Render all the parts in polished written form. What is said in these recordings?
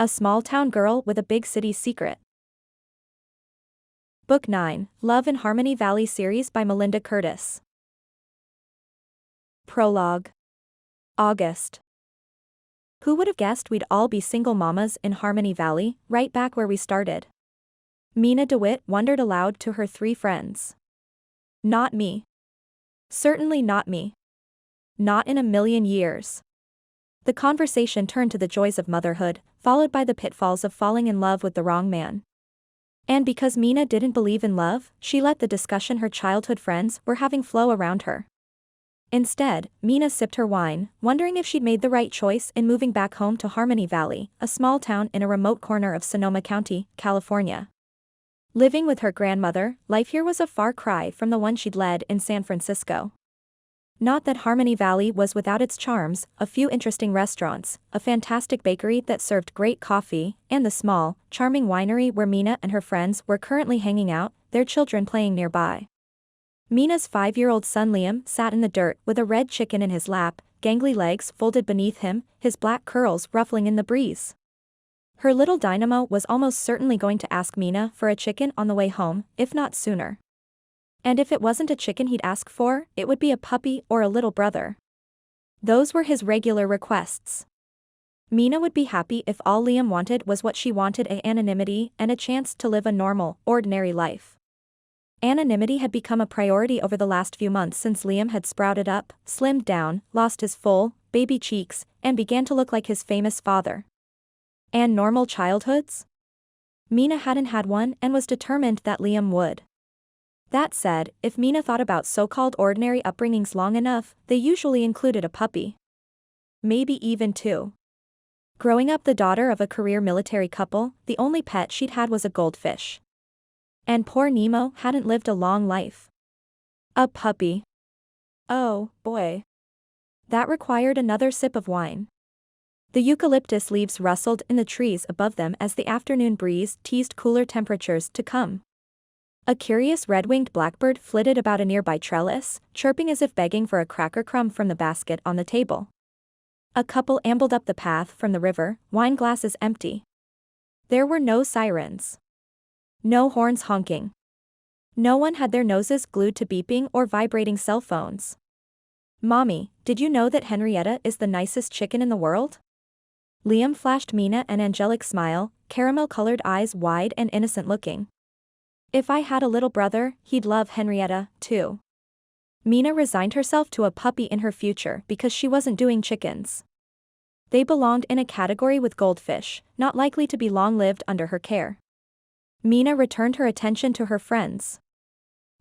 A small-town girl with a big city secret. Book 9, Love in Harmony Valley series by Melinda Curtis. Prologue. August. Who would have guessed we'd all be single mamas in Harmony Valley, right back where we started? Mina DeWitt wondered aloud to her 3 friends. Not me. Certainly not me. Not in a million years. The conversation turned to the joys of motherhood, followed by the pitfalls of falling in love with the wrong man. And because Mina didn't believe in love, she let the discussion her childhood friends were having flow around her. Instead, Mina sipped her wine, wondering if she'd made the right choice in moving back home to Harmony Valley, a small town in a remote corner of Sonoma County, California. Living with her grandmother, life here was a far cry from the one she'd led in San Francisco. Not that Harmony Valley was without its charms, a few interesting restaurants, a fantastic bakery that served great coffee, and the small, charming winery where Mina and her friends were currently hanging out, their children playing nearby. Mina's 5-year-old son Liam sat in the dirt with a red chicken in his lap, gangly legs folded beneath him, his black curls ruffling in the breeze. Her little dynamo was almost certainly going to ask Mina for a chicken on the way home, if not sooner. And if it wasn't a chicken he'd ask for, it would be a puppy or a little brother. Those were his regular requests. Mina would be happy if all Liam wanted was what she wanted: anonymity and a chance to live a normal, ordinary life. Anonymity had become a priority over the last few months since Liam had sprouted up, slimmed down, lost his full, baby cheeks, and began to look like his famous father. And normal childhoods? Mina hadn't had one and was determined that Liam would. That said, if Mina thought about so-called ordinary upbringings long enough, they usually included a puppy. Maybe even 2. Growing up the daughter of a career military couple, the only pet she'd had was a goldfish. And poor Nemo hadn't lived a long life. A puppy. Oh, boy. That required another sip of wine. The eucalyptus leaves rustled in the trees above them as the afternoon breeze teased cooler temperatures to come. A curious red-winged blackbird flitted about a nearby trellis, chirping as if begging for a cracker crumb from the basket on the table. A couple ambled up the path from the river, wine glasses empty. There were no sirens. No horns honking. No one had their noses glued to beeping or vibrating cell phones. "Mommy, did you know that Henrietta is the nicest chicken in the world?" Liam flashed Mina an angelic smile, caramel-colored eyes wide and innocent-looking. "If I had a little brother, he'd love Henrietta, too." Mina resigned herself to a puppy in her future because she wasn't doing chickens. They belonged in a category with goldfish, not likely to be long-lived under her care. Mina returned her attention to her friends.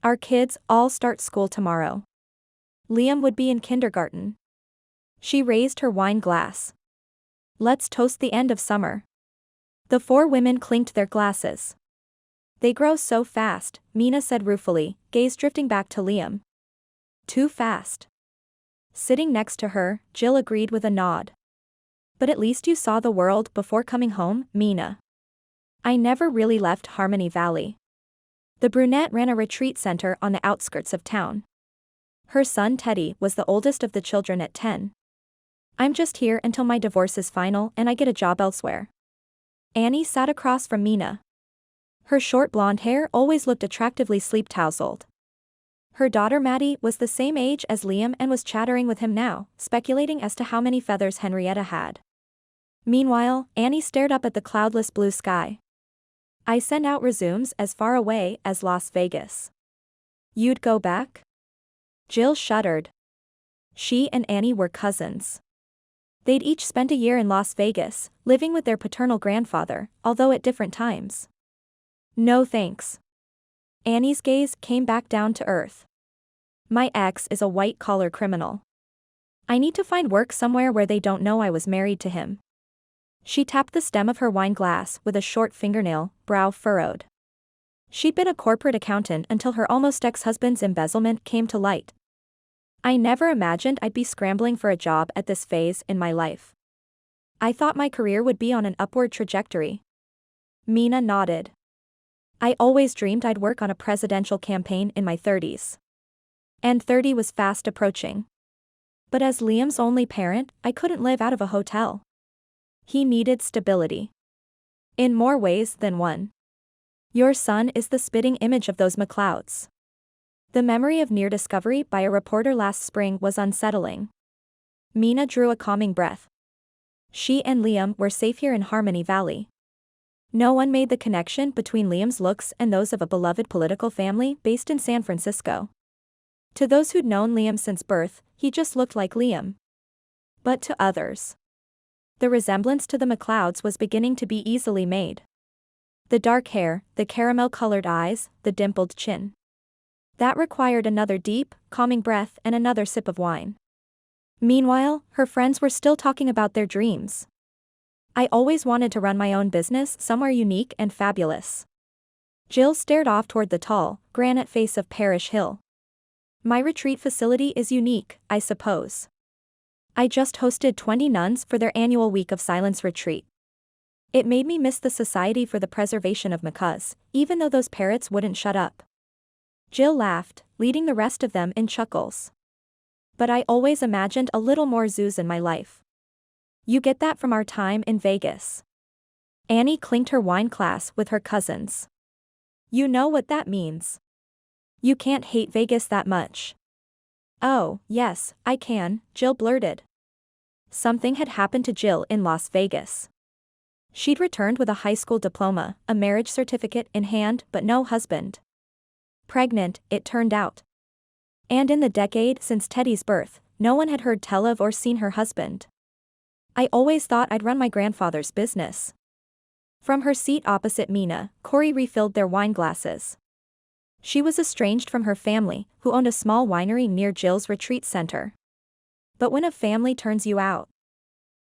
"Our kids all start school tomorrow. Liam would be in kindergarten." She raised her wine glass. "Let's toast the end of summer." The 4 women clinked their glasses. "They grow so fast," Mina said ruefully, gaze drifting back to Liam. "Too fast." Sitting next to her, Jill agreed with a nod. "But at least you saw the world before coming home, Mina." "I never really left Harmony Valley." The brunette ran a retreat center on the outskirts of town. Her son Teddy was the oldest of the children at 10. "I'm just here until my divorce is final and I get a job elsewhere." Annie sat across from Mina. Her short blonde hair always looked attractively sleep-tousled. Her daughter Maddie was the same age as Liam and was chattering with him now, speculating as to how many feathers Henrietta had. Meanwhile, Annie stared up at the cloudless blue sky. "I send out resumes as far away as Las Vegas." "You'd go back?" Jill shuddered. She and Annie were cousins. They'd each spent a year in Las Vegas, living with their paternal grandfather, although at different times. "No thanks." Annie's gaze came back down to earth. "My ex is a white-collar criminal. I need to find work somewhere where they don't know I was married to him." She tapped the stem of her wine glass with a short fingernail, brow furrowed. She'd been a corporate accountant until her almost ex-husband's embezzlement came to light. "I never imagined I'd be scrambling for a job at this phase in my life. I thought my career would be on an upward trajectory." Mina nodded. "I always dreamed I'd work on a presidential campaign in my 30s. And 30 was fast approaching. But as Liam's only parent, I couldn't live out of a hotel. He needed stability. In more ways than one. Your son is the spitting image of those McLeods. The memory of near discovery by a reporter last spring was unsettling. Mina drew a calming breath. She and Liam were safe here in Harmony Valley. No one made the connection between Liam's looks and those of a beloved political family based in San Francisco. To those who'd known Liam since birth, he just looked like Liam. But to others, the resemblance to the McLeods was beginning to be easily made. The dark hair, the caramel-colored eyes, the dimpled chin. That required another deep, calming breath and another sip of wine. Meanwhile, her friends were still talking about their dreams. I always wanted to run my own business somewhere unique and fabulous. Jill stared off toward the tall, granite face of Parish Hill. My retreat facility is unique, I suppose. I just hosted 20 nuns for their annual Week of Silence retreat. It made me miss the Society for the Preservation of Macaws, even though those parrots wouldn't shut up. Jill laughed, leading the rest of them in chuckles. But I always imagined a little more zoos in my life. You get that from our time in Vegas. Annie clinked her wine glass with her cousins. You know what that means. You can't hate Vegas that much. Oh, yes, I can, Jill blurted. Something had happened to Jill in Las Vegas. She'd returned with a high school diploma, a marriage certificate in hand, but no husband. Pregnant, it turned out. And in the decade since Teddy's birth, no one had heard tell of or seen her husband. I always thought I'd run my grandfather's business. From her seat opposite Mina, Corey refilled their wine glasses. She was estranged from her family, who owned a small winery near Jill's retreat center. But when a family turns you out,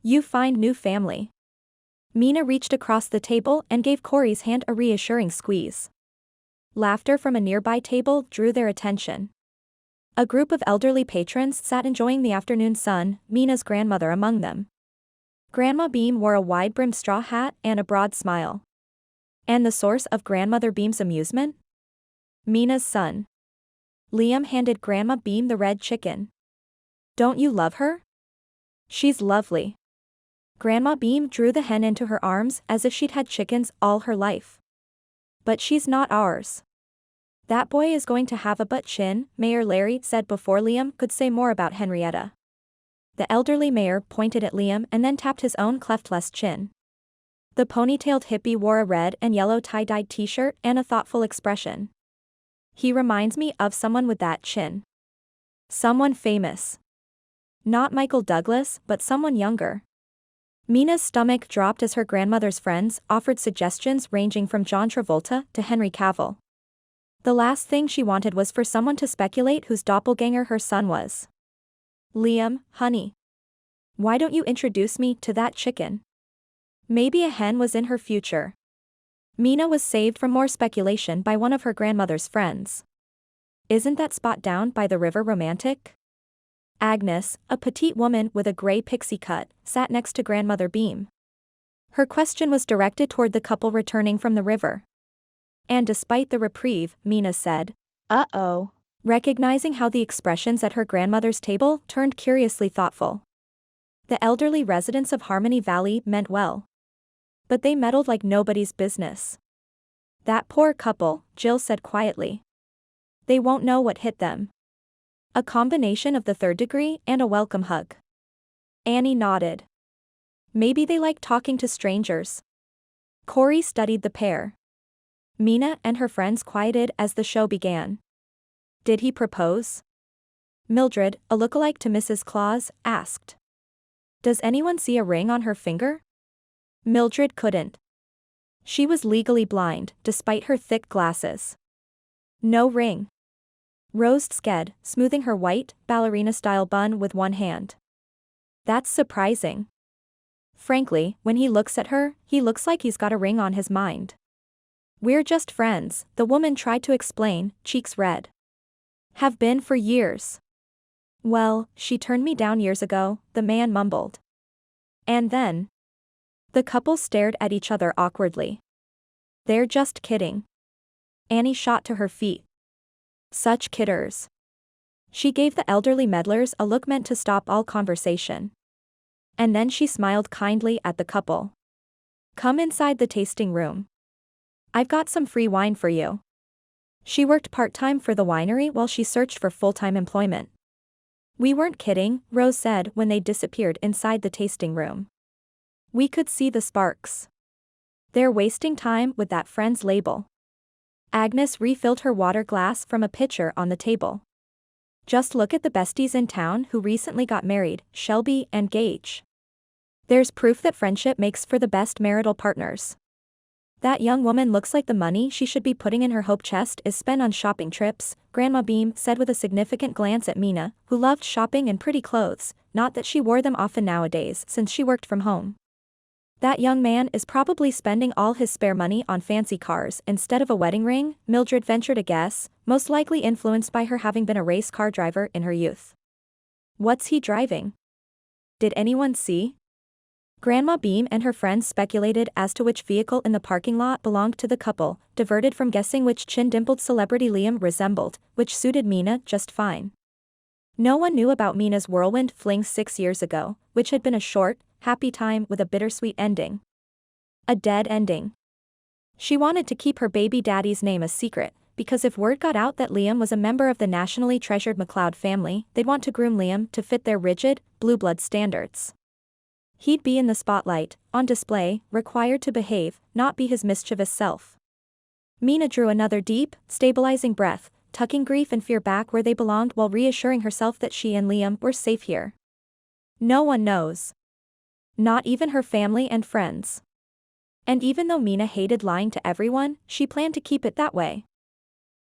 you find new family. Mina reached across the table and gave Corey's hand a reassuring squeeze. Laughter from a nearby table drew their attention. A group of elderly patrons sat enjoying the afternoon sun, Mina's grandmother among them. Grandma Beam wore a wide-brimmed straw hat and a broad smile. And the source of Grandmother Beam's amusement? Mina's son. Liam handed Grandma Beam the red chicken. Don't you love her? She's lovely. Grandma Beam drew the hen into her arms as if she'd had chickens all her life. But she's not ours. That boy is going to have a butt chin, Mayor Larry said before Liam could say more about Henrietta. The elderly mayor pointed at Liam and then tapped his own cleftless chin. The ponytailed hippie wore a red and yellow tie-dyed t-shirt and a thoughtful expression. He reminds me of someone with that chin. Someone famous. Not Michael Douglas, but someone younger. Mina's stomach dropped as her grandmother's friends offered suggestions ranging from John Travolta to Henry Cavill. The last thing she wanted was for someone to speculate whose doppelganger her son was. Liam, honey. Why don't you introduce me to that chicken? Maybe a hen was in her future. Mina was saved from more speculation by one of her grandmother's friends. Isn't that spot down by the river romantic? Agnes, a petite woman with a gray pixie cut, sat next to Grandmother Beam. Her question was directed toward the couple returning from the river. And despite the reprieve, Mina said, "Uh-oh," recognizing how the expressions at her grandmother's table turned curiously thoughtful. The elderly residents of Harmony Valley meant well. But they meddled like nobody's business. That poor couple, Jill said quietly. They won't know what hit them. A combination of the third degree and a welcome hug. Annie nodded. Maybe they like talking to strangers. Corey studied the pair. Mina and her friends quieted as the show began. Did he propose? Mildred, a lookalike to Mrs. Claus, asked. Does anyone see a ring on her finger? Mildred couldn't. She was legally blind, despite her thick glasses. No ring. Rose sked, smoothing her white, ballerina-style bun with one hand. That's surprising. Frankly, when he looks at her, he looks like he's got a ring on his mind. We're just friends, the woman tried to explain, cheeks red. Have been for years. Well, she turned me down years ago, the man mumbled. And then? The couple stared at each other awkwardly. They're just kidding. Annie shot to her feet. Such kidders. She gave the elderly meddlers a look meant to stop all conversation. And then she smiled kindly at the couple. Come inside the tasting room. I've got some free wine for you. She worked part-time for the winery while she searched for full-time employment. We weren't kidding, Rose said when they disappeared inside the tasting room. We could see the sparks. They're wasting time with that friend's label. Agnes refilled her water glass from a pitcher on the table. Just look at the besties in town who recently got married, Shelby and Gage. There's proof that friendship makes for the best marital partners. That young woman looks like the money she should be putting in her hope chest is spent on shopping trips, Grandma Beam said with a significant glance at Mina, who loved shopping and pretty clothes, not that she wore them often nowadays since she worked from home. That young man is probably spending all his spare money on fancy cars instead of a wedding ring, Mildred ventured a guess, most likely influenced by her having been a race car driver in her youth. What's he driving? Did anyone see? Grandma Beam and her friends speculated as to which vehicle in the parking lot belonged to the couple, diverted from guessing which chin-dimpled celebrity Liam resembled, which suited Mina just fine. No one knew about Mina's whirlwind fling 6 years ago, which had been a short, happy time with a bittersweet ending. A dead ending. She wanted to keep her baby daddy's name a secret, because if word got out that Liam was a member of the nationally treasured McLeod family, they'd want to groom Liam to fit their rigid, blue blood standards. He'd be in the spotlight, on display, required to behave, not be his mischievous self. Mina drew another deep, stabilizing breath, tucking grief and fear back where they belonged while reassuring herself that she and Liam were safe here. No one knows. Not even her family and friends. And even though Mina hated lying to everyone, she planned to keep it that way.